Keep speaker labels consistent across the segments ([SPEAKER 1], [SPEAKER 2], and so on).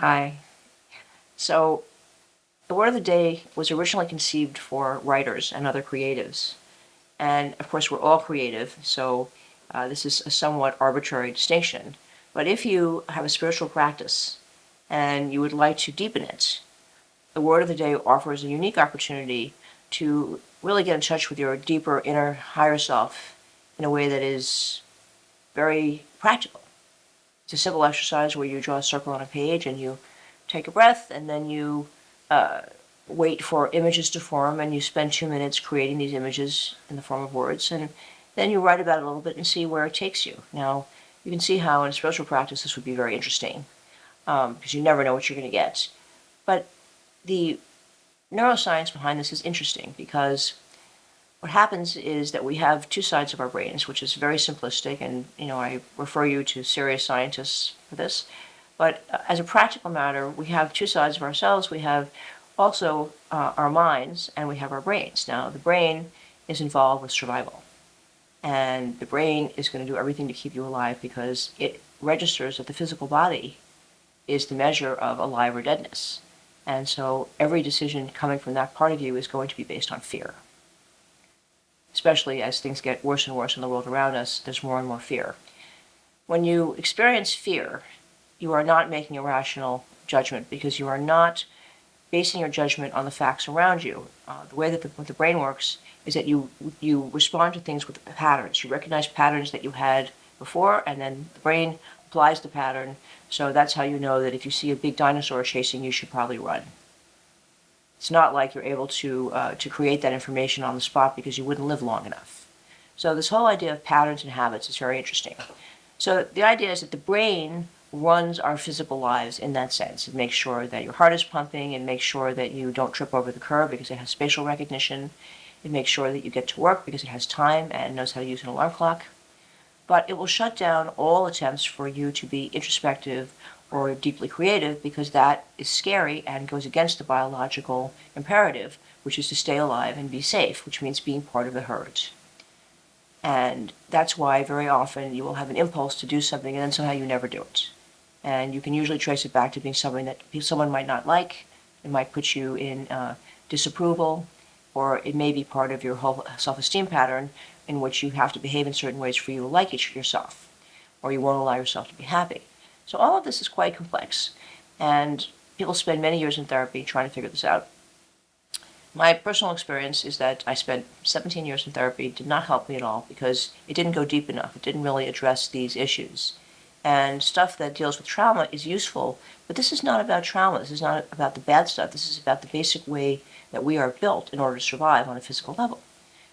[SPEAKER 1] Hi. So, the word of the day was originally conceived for writers and other creatives. And of course, we're all creative, so this is a somewhat arbitrary distinction. But if you have a spiritual practice and you would like to deepen it, the word of the day offers a unique opportunity to really get in touch with your deeper inner higher self in a way that is very practical. It's a simple exercise where you draw a circle on a page and you take a breath, and then you wait for images to form, and you spend 2 minutes creating these images in the form of words, and then you write about it a little bit and see where it takes you. Now, you can see how in a spiritual practice this would be very interesting, because you never know what you're going to get. But the neuroscience behind this is interesting, because what happens is that we have two sides of our brains, which is very simplistic, and I refer you to serious scientists for this. But as a practical matter, we have two sides of ourselves. We have also our minds, and we have our brains. Now, the brain is involved with survival. And the brain is going to do everything to keep you alive because it registers that the physical body is the measure of alive or deadness. And so every decision coming from that part of you is going to be based on fear. Especially as things get worse and worse in the world around us, there's more and more fear. When you experience fear, you are not making a rational judgment because you are not basing your judgment on the facts around you. The way that the brain works is that you respond to things with patterns. You recognize patterns that you had before, and then the brain applies the pattern. So that's how you know that if you see a big dinosaur chasing you, you should probably run. It's not like you're able to create that information on the spot because you wouldn't live long enough. So this whole idea of patterns and habits is very interesting. So the idea is that the brain runs our physical lives in that sense. It makes sure that your heart is pumping, and makes sure that you don't trip over the curb because it has spatial recognition. It makes sure that you get to work because it has time and knows how to use an alarm clock. But it will shut down all attempts for you to be introspective or deeply creative because that is scary and goes against the biological imperative, which is to stay alive and be safe, which means being part of the herd. And that's why very often you will have an impulse to do something and then somehow you never do it. And you can usually trace it back to being something that someone might not like. It might put you in disapproval, or it may be part of your whole self-esteem pattern in which you have to behave in certain ways for you to like it yourself, or you won't allow yourself to be happy. So all of this is quite complex, and people spend many years in therapy trying to figure this out. My personal experience is that I spent 17 years in therapy. It did not help me at all because it didn't go deep enough. It didn't really address these issues. And stuff that deals with trauma is useful, but this is not about trauma. This is not about the bad stuff. This is about the basic way that we are built in order to survive on a physical level.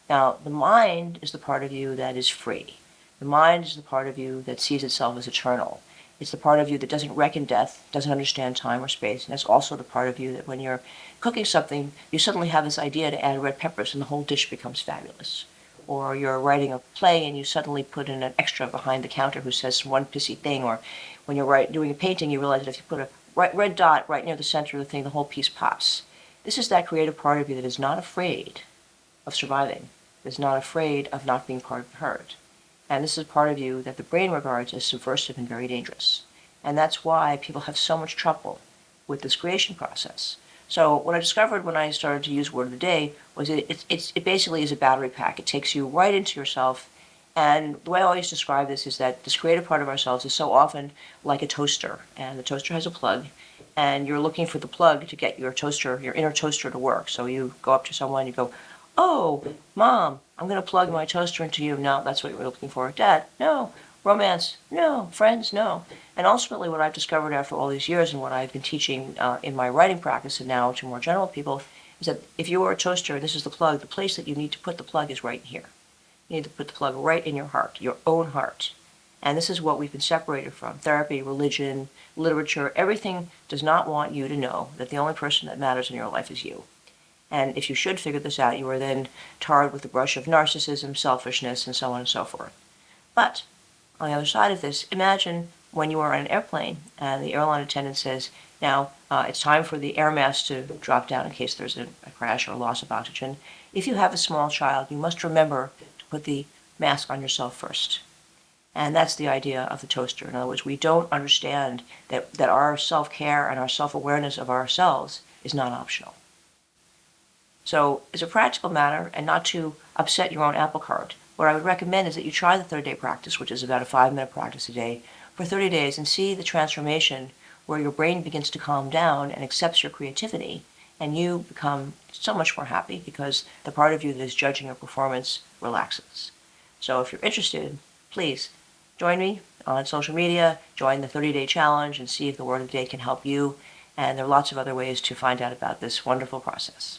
[SPEAKER 1] Now, the mind is the part of you that is free. The mind is the part of you that sees itself as eternal. It's the part of you that doesn't reckon death, doesn't understand time or space, and it's also the part of you that when you're cooking something, you suddenly have this idea to add red peppers and the whole dish becomes fabulous. Or you're writing a play and you suddenly put in an extra behind the counter who says one pissy thing. Or when you're doing a painting, you realize that if you put a red dot right near the center of the thing, the whole piece pops. This is that creative part of you that is not afraid of surviving, that is not afraid of not being part of the herd. And this is part of you that the brain regards as subversive and very dangerous. And that's why people have so much trouble with this creation process. So what I discovered when I started to use Word of the Day was it basically is a battery pack. It takes you right into yourself. And the way I always describe this is that this creative part of ourselves is so often like a toaster. And the toaster has a plug. And you're looking for the plug to get your toaster, your inner toaster, to work. So you go up to someone, you go, "Oh, Mom, I'm going to plug my toaster into you." No, that's what you're looking for. "Dad, no." "Romance, no." "Friends, no." And ultimately what I've discovered after all these years and what I've been teaching in my writing practice and now to more general people is that if you are a toaster and this is the plug, the place that you need to put the plug is right here. You need to put the plug right in your heart, your own heart. And this is what we've been separated from. Therapy, religion, literature, everything does not want you to know that the only person that matters in your life is you. And if you should figure this out, you are then tarred with the brush of narcissism, selfishness, and so on and so forth. But on the other side of this, imagine when you are on an airplane and the airline attendant says, "Now, it's time for the air mask to drop down in case there's a crash or a loss of oxygen. If you have a small child, you must remember to put the mask on yourself first." And that's the idea of the toaster. In other words, we don't understand that our self-care and our self-awareness of ourselves is not optional. So as a practical matter, and not to upset your own apple cart, what I would recommend is that you try the 30-day practice, which is about a 5-minute practice a day, for 30 days and see the transformation where your brain begins to calm down and accepts your creativity, and you become so much more happy because the part of you that is judging your performance relaxes. So if you're interested, please join me on social media, join the 30-day challenge, and see if the Word of the Day can help you. And there are lots of other ways to find out about this wonderful process.